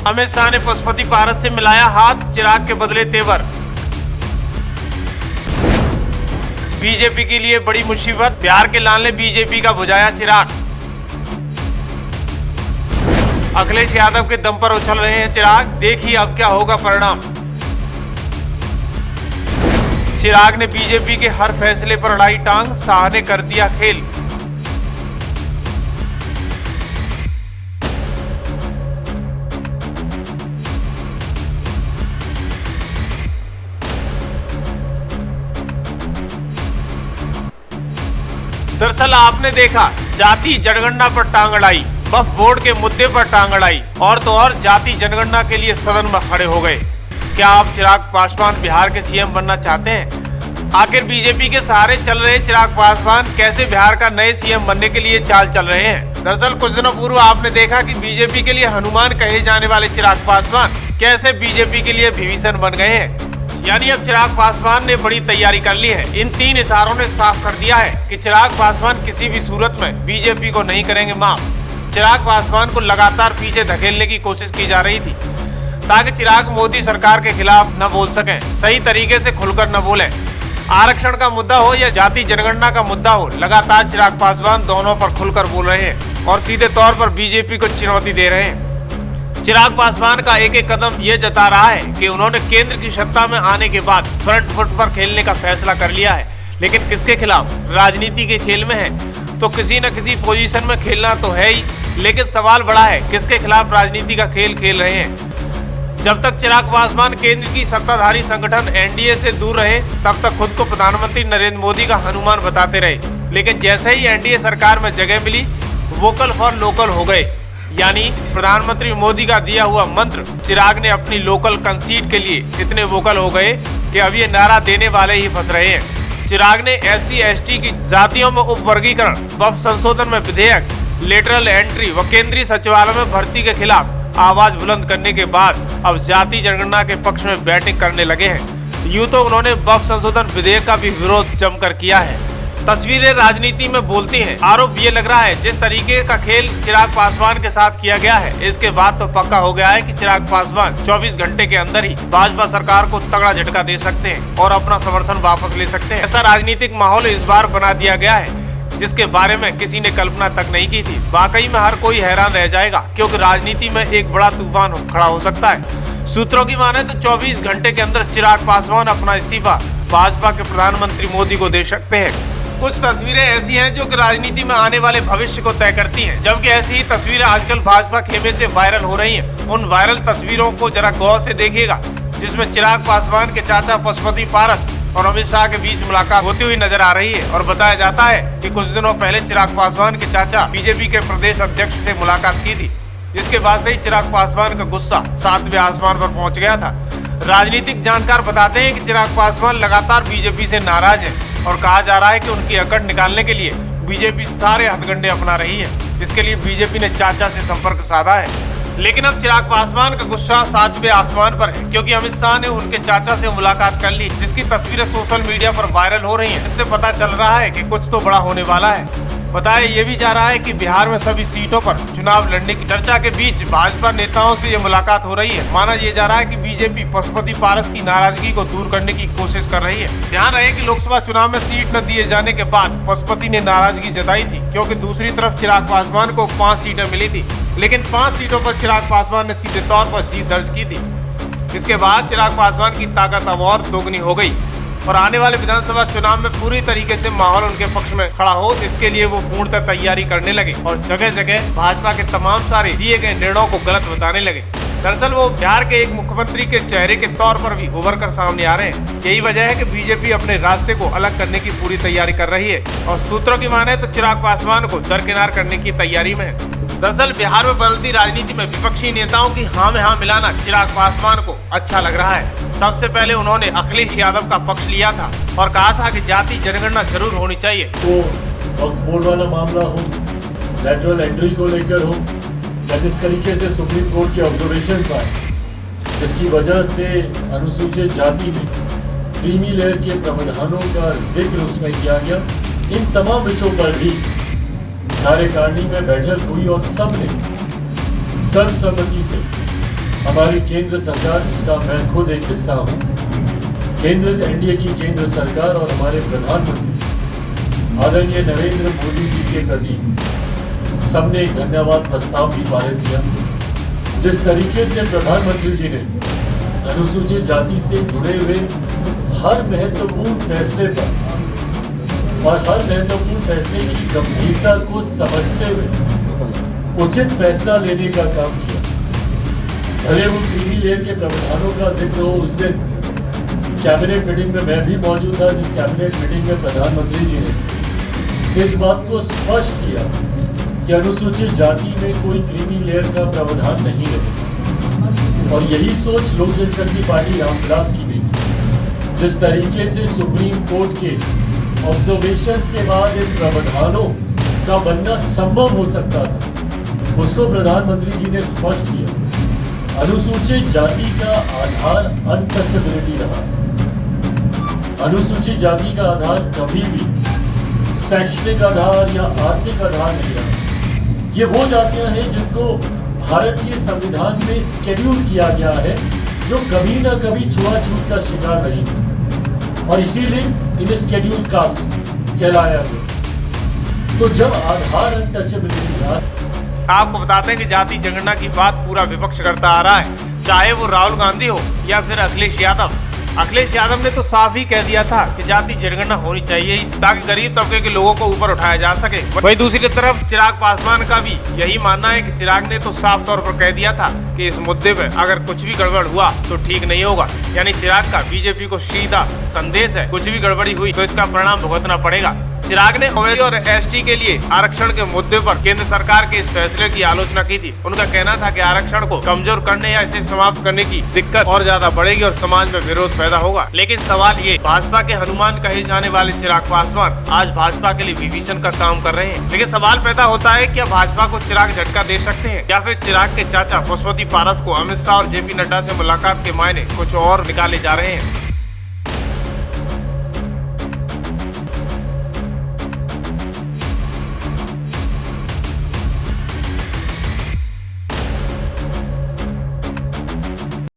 अमित शाह ने पशुपति पारस से मिलाया हाथ, चिराग के बदले तेवर। बीजेपी के लिए बड़ी मुसीबत, बिहार के लाल ने बीजेपी का बुझाया चिराग। अखिलेश यादव के दम पर उछल रहे हैं चिराग, देखिए अब क्या होगा परिणाम। चिराग ने बीजेपी के हर फैसले पर अड़ाई टांग, शाह ने कर दिया खेल। दरअसल आपने देखा जाति जनगणना पर टांग अड़ाई, वक्फ बोर्ड के मुद्दे पर टांग अड़ाई, और तो और जाति जनगणना के लिए सदन में खड़े हो गए। क्या आप चिराग पासवान बिहार के सीएम बनना चाहते हैं? आखिर बीजेपी के सहारे चल रहे चिराग पासवान कैसे बिहार का नए सीएम बनने के लिए चाल चल रहे हैं? दरअसल कुछ दिनों पूर्व आपने देखा कि बीजेपी के लिए हनुमान कहे जाने वाले चिराग पासवान कैसे बीजेपी के लिए विभीषण बन गए हैं। यानी अब चिराग पासवान ने बड़ी तैयारी कर ली है। इन 3 इशारों ने साफ कर दिया है कि चिराग पासवान किसी भी सूरत में बीजेपी को नहीं करेंगे माफ। चिराग पासवान को लगातार पीछे धकेलने की कोशिश की जा रही थी ताकि चिराग मोदी सरकार के खिलाफ न बोल सकें, सही तरीके से खुलकर न बोलें। आरक्षण का मुद्दा हो या जाति जनगणना का मुद्दा हो, लगातार चिराग पासवान दोनों पर खुलकर बोल रहे हैं और सीधे तौर पर बीजेपी को चुनौती दे रहे हैं। चिराग पासवान का एक एक कदम ये जता रहा है कि उन्होंने केंद्र की सत्ता में आने के बाद फ्रंट फुट पर खेलने का फैसला कर लिया है। लेकिन किसके खिलाफ? राजनीति के खेल में है तो किसी न किसी पोजीशन में खेलना तो है ही, लेकिन सवाल बड़ा है किसके खिलाफ राजनीति का खेल खेल रहे हैं। जब तक चिराग पासवान केंद्र की सत्ताधारी संगठन एनडीए से दूर रहे तब तक खुद को प्रधानमंत्री नरेंद्र मोदी का हनुमान बताते रहे, लेकिन जैसे ही एनडीए सरकार में जगह मिली वोकल फॉर लोकल हो गए। यानी प्रधानमंत्री मोदी का दिया हुआ मंत्र चिराग ने अपनी लोकल कंसीट के लिए इतने वोकल हो गए कि अब ये नारा देने वाले ही फंस रहे हैं। चिराग ने SC/ST की जातियों में उपवर्गीकरण, वक्फ संशोधन में विधेयक, लेटरल एंट्री व केंद्रीय सचिवालय में भर्ती के खिलाफ आवाज बुलंद करने के बाद अब जाति जनगणना के पक्ष में बैटिंग करने लगे हैं। यूं तो उन्होंने वक्फ संशोधन विधेयक का भी विरोध जमकर किया है। तस्वीरें राजनीति में बोलती हैं। आरोप ये लग रहा है जिस तरीके का खेल चिराग पासवान के साथ किया गया है, इसके बाद तो पक्का हो गया है कि चिराग पासवान 24 घंटे के अंदर ही भाजपा सरकार को तगड़ा झटका दे सकते हैं और अपना समर्थन वापस ले सकते हैं। ऐसा राजनीतिक माहौल इस बार बना दिया गया है जिसके बारे में किसी ने कल्पना तक नहीं की थी। वाकई में हर कोई हैरान रह जाएगा क्योंकि राजनीति में एक बड़ा तूफान खड़ा हो सकता है। सूत्रों की माने तो 24 घंटे के अंदर चिराग पासवान अपना इस्तीफा भाजपा के प्रधानमंत्री मोदी को दे सकते हैं। कुछ तस्वीरें ऐसी हैं जो कि राजनीति में आने वाले भविष्य को तय करती हैं, जबकि ऐसी ही तस्वीरें आजकल भाजपा खेमे से वायरल हो रही हैं। उन वायरल तस्वीरों को जरा गौर से देखिएगा जिसमें चिराग पासवान के चाचा पशुपति पारस और अमित शाह के बीच मुलाकात होती हुई नजर आ रही है। और बताया जाता है कि कुछ दिनों पहले चिराग पासवान के चाचा बीजेपी के प्रदेश अध्यक्ष से मुलाकात की थी। इसके बाद से ही चिराग पासवान का गुस्सा 7वें आसमान पर पहुंच गया था। राजनीतिक जानकार बताते हैं कि चिराग पासवान लगातार बीजेपी से नाराज है और कहा जा रहा है कि उनकी अकड़ निकालने के लिए बीजेपी सारे हथकंडे अपना रही है। इसके लिए बीजेपी ने चाचा से संपर्क साधा है। लेकिन अब चिराग पासवान का गुस्सा 7वें आसमान पर है क्योंकि अमित शाह ने उनके चाचा से मुलाकात कर ली, जिसकी तस्वीरें सोशल मीडिया पर वायरल हो रही हैं। इससे पता चल रहा है कि कुछ तो बड़ा होने वाला है। बताया ये भी जा रहा है कि बिहार में सभी सीटों पर चुनाव लड़ने की चर्चा के बीच भाजपा नेताओं से ये मुलाकात हो रही है। माना ये जा रहा है कि बीजेपी पशुपति पारस की नाराजगी को दूर करने की कोशिश कर रही है। ध्यान रहे कि लोकसभा चुनाव में सीट न दिए जाने के बाद पशुपति ने नाराजगी जताई थी क्योंकि दूसरी तरफ चिराग पासवान को 5 सीटें मिली थी, लेकिन 5 सीटों पर चिराग पासवान ने सीधे तौर पर जीत दर्ज की थी। इसके बाद चिराग पासवान की ताकत अब और दोगुनी हो गई और आने वाले विधानसभा चुनाव में पूरी तरीके से माहौल उनके पक्ष में खड़ा हो, इसके लिए वो पूर्णतः तैयारी करने लगे और जगह जगह भाजपा के तमाम सारे दिए गए निर्णयों को गलत बताने लगे। दरअसल वो बिहार के एक मुख्यमंत्री के चेहरे के तौर पर भी उभर कर सामने आ रहे हैं। यही वजह है कि बीजेपी अपने रास्ते को अलग करने की पूरी तैयारी कर रही है और सूत्रों की माने तो चिराग पासवान को दरकिनार करने की तैयारी में है। दरअसल बिहार में बदलती राजनीति में विपक्षी नेताओं की हाँ में हाँ मिलाना चिराग पासवान को अच्छा लग रहा है। सबसे पहले उन्होंने अखिलेश यादव का पक्ष लिया था और कहा था कि जाति जनगणना जरूर होनी चाहिए। तो वक्फ बोर्ड वाला मामला हो, लेटरल एंट्री को लेकर हो, या जिस तरीके से सुप्रीम कोर्ट के ऑब्जर्वेशंस आए जिसकी वजह से अनुसूचित जाति में क्रीमी लेयर के प्रावधानों का जिक्र उसमें किया गया, इन तमाम विषयों पर भी कार्यकारिणी में बैठक हुई और सबने सर्वसम्मति से हमारी केंद्र सरकार, जिसका मैं खुद एक हिस्सा हूँ, केंद्र एनडीए की केंद्र सरकार और हमारे प्रधानमंत्री आदरणीय नरेंद्र मोदी जी के प्रति सबने एक धन्यवाद प्रस्ताव भी पारित किया। जिस तरीके से प्रधानमंत्री जी ने अनुसूचित जाति से जुड़े हुए हर महत्वपूर्ण फैसले पर और हर महत्वपूर्ण फैसले की गंभीरता को समझते हुए उचित फैसला लेने का काम किया। भले वो क्रीमी लेयर के प्रावधानों का जिक्र हो, उस दिन कैबिनेट मीटिंग में मैं भी मौजूद था, जिस कैबिनेट मीटिंग में प्रधानमंत्री जी ने इस बात को स्पष्ट किया कि अनुसूचित जाति में कोई क्रीमी लेयर का प्रावधान नहीं रहेगा। और यही सोच लोक जनशक्ति पार्टी रामविलास की भी थी। जिस तरीके से सुप्रीम कोर्ट के ऑब्जर्वेशंस के बाद इन प्रावधानों का बनना संभव हो सकता था, उसको प्रधानमंत्री जी ने स्पष्ट किया। अनुसूचित जाति का आधार अनटचेबिलिटी रहा। अनुसूचित जाति का आधार कभी भी शैक्षणिक आधार या आर्थिक आधार नहीं रहा। ये वो जातियां हैं जिनको भारत के संविधान में शेड्यूल किया गया है, जो कभी ना कभी छुआछूत का शिकार रही है और इसीलिए इन्हें शेड्यूल कास्ट कहलाया गया। तो जब आधार अनटचेबिलिटी, आपको बताते हैं कि जाति जनगणना की बात पूरा विपक्ष करता आ रहा है, चाहे वो राहुल गांधी हो या फिर अखिलेश यादव। अखिलेश यादव ने तो साफ ही कह दिया था कि जाति जनगणना होनी चाहिए ताकि गरीब तबके के लोगों को ऊपर उठाया जा सके। वहीं दूसरी तरफ चिराग पासवान का भी यही मानना है कि चिराग ने तो साफ तौर पर कह दिया था कि इस मुद्दे पे अगर कुछ भी गड़बड़ हुआ तो ठीक नहीं होगा। यानी चिराग का बीजेपी को सीधा संदेश है, कुछ भी गड़बड़ी हुई तो इसका परिणाम भुगतना पड़ेगा। चिराग ने ओबीसी और एसटी के लिए आरक्षण के मुद्दे पर केंद्र सरकार के इस फैसले की आलोचना की थी। उनका कहना था कि आरक्षण को कमजोर करने या इसे समाप्त करने की दिक्कत और ज्यादा बढ़ेगी और समाज में विरोध पैदा होगा। लेकिन सवाल ये, भाजपा के हनुमान कहे जाने वाले चिराग पासवान आज भाजपा के लिए विभीषण का काम कर रहे हैं। लेकिन सवाल पैदा होता है, क्या भाजपा को चिराग झटका दे सकते हैं या फिर चिराग के चाचा पशुपति पारस को अमित शाह और जेपी नड्डा से मुलाकात के मायने कुछ और निकाले जा रहे हैं।